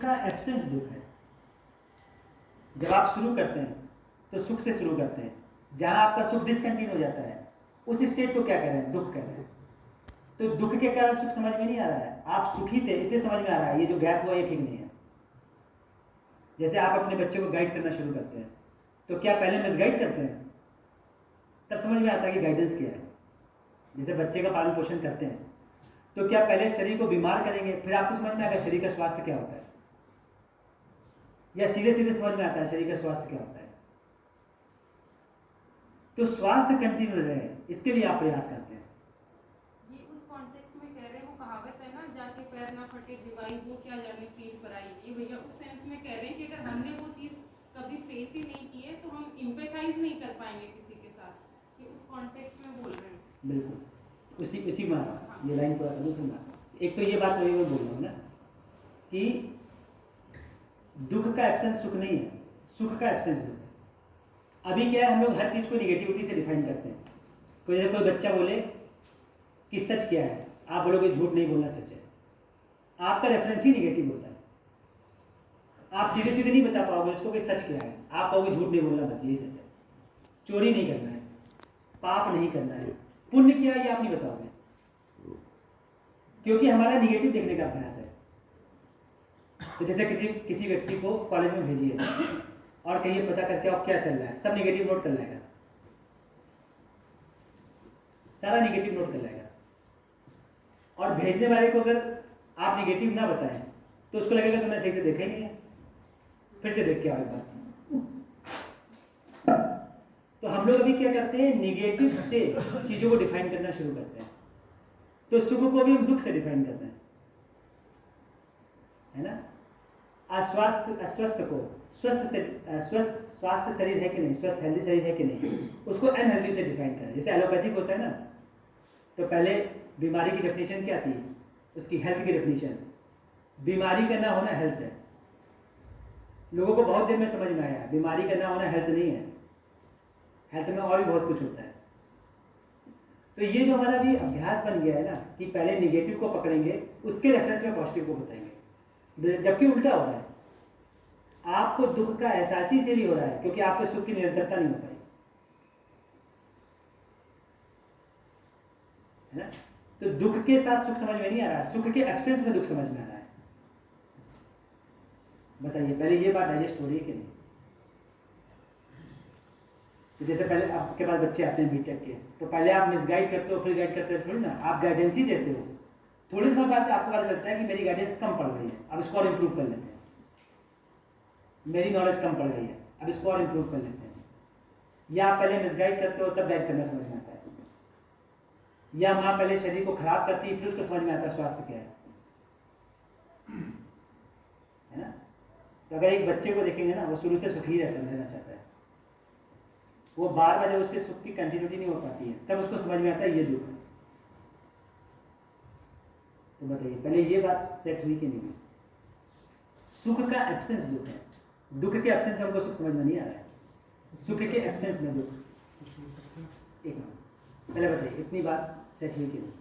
का एब्सेंस दुख है। जब आप शुरू करते हैं तो सुख से शुरू करते हैं, जहां आपका सुख डिसकंटिन्यू हो जाता है उस स्टेट को क्या कह रहे हैं? दुख कह रहे हैं। तो दुख के कारण सुख समझ में नहीं आ रहा है। आप सुखी थे इसलिए समझ में आ रहा है ये जो गैप हुआ ये ठीक नहीं है। जैसे आप अपने बच्चे को गाइड करना शुरू करते हैं तो क्या पहले मिसगाइड करते हैं? तब समझ में आता है कि गाइडेंस क्या है। जैसे बच्चे का पालन पोषण करते हैं तो क्या पहले शरीर को बीमार करेंगे फिर आपको समझ में आएगा शरीर का स्वास्थ्य क्या होता है, या सीधे सीधे समझ में आता है शरीर का स्वास्थ्य क्या होता है? तो स्वास्थ्य कंटिन्यू रहे इसके लिए आप प्रयास करते हैं। ये उस कॉन्टेक्स्ट में कह रहे हैं, वो कहावत है ना, जाके पैर ना फटे दिवाई वो क्या जाने पीर पर आई। ये भैया उस सेंस में कह रहे हैं कि अगर हमने वो चीज़ कभी फेस ही नहीं की है तो हम इम्पेथाइज नहीं कर पाएंगे किसी के साथ। ये उस कॉन्टेक्स्ट में बोल रहे हैं। बिल्कुल उसी में ये लाइन पूरा करूँ सुनना। एक तो ये बात वही मैं बोल रहा हूँ ना कि दुख का एब्सेंस सुख नहीं है, सुख का एब्सेंस दुख है। अभी क्या है, हम लोग हर चीज़ को निगेटिविटी से डिफाइन करते हैं। कोई बच्चा बोले कि सच क्या है, आप बोलोगे झूठ नहीं बोलना सच है, आपका रेफरेंस ही निगेटिव होता है। आप सीधे सीधे नहीं बता पाओगे उसको कि सच क्या है, आप कहोगे झूठ नहीं बोलना बस यही सच है, चोरी नहीं करना है, पाप नहीं करना है, पुण्य क्या है ये आप नहीं बताओगे, क्योंकि हमारा निगेटिव देखने का अभ्यास है। तो जैसे किसी व्यक्ति को कॉलेज में भेजिए और कहिए पता करके आप क्या चल रहा है, सब निगेटिव नोट कर लेगा, सारा निगेटिव नोट कर लेगा। और भेजने वाले को अगर आप निगेटिव ना बताएं तो उसको लगेगा तुमने सही से देखा ही नहीं है, फिर से देख के आओ एक बार। तो हम लोग अभी क्या करते हैं, निगेटिव से चीजों को डिफाइन करना शुरू करते हैं। तो सुख को भी हम दुख से डिफाइन करते हैं, है ना। अस्वस्थ को स्वास्थ्य शरीर है कि नहीं, स्वस्थ हेल्दी शरीर है कि नहीं, उसको अनहेल्दी से डिफाइन करें। जैसे एलोपैथिक होता है ना, तो पहले बीमारी की डेफिनेशन क्या थी, उसकी हेल्थ की डेफिनेशन। बीमारी का ना होना हेल्थ है। लोगों को बहुत देर में समझ में आया बीमारी का ना होना हेल्थ नहीं है, हेल्थ में और भी बहुत कुछ होता है। तो ये जो हमारा भी अभ्यास बन गया है ना कि पहले निगेटिव को पकड़ेंगे उसके रेफरेंस में पॉजिटिव को बताएंगे, जबकि उल्टा हो रहा है। आपको दुख का एहसास ही इसलिए हो रहा है क्योंकि आपको सुख की निरंतरता नहीं हो पाई, है ना। तो दुख के साथ सुख समझ में नहीं आ रहा है, सुख के एब्सेंस में दुख समझ में आ रहा है। बताइए पहले ये बात डाइजेस्ट हो रही है कि नहीं। तो जैसे पहले आपके पास बच्चे आते हैं बीटेक के, तो पहले आप मिसगाइड करते हो फिर गाइड करते हो, ना आप गाइडेंस ही देते हो। थोड़ी समय बाद आपको पता चलता है कि मेरी गाइडेंस कम पड़ गई है, अब इसको और इम्प्रूव कर लेते हैं। मेरी नॉलेज कम पड़ गई है, अब इसको और इम्प्रूव कर लेते हैं। या आप पहले मिसगाइड करते हो तब गाइड करना समझ में आता है, या माँ पहले शरीर को खराब करती है फिर उसको समझ में आता है स्वास्थ्य क्या है ना। तो अगर एक बच्चे को देखेंगे ना, वो शुरू से सुखी रहना चाहता है, वो बार बार जब उसके सुख की कंटिन्यूटी नहीं हो पाती है तब उसको समझ में आता है ये दुख है। तो बताइए पहले ये बात सेट हुई कि नहीं। सुख का एब्सेंस दुख है, दुख के एब्सेंस में हमको सुख समझ में नहीं आ रहा है, सुख के एब्सेंस में दुख। एक मिनट पहले बताइए इतनी बात सेट हुई कि नहीं।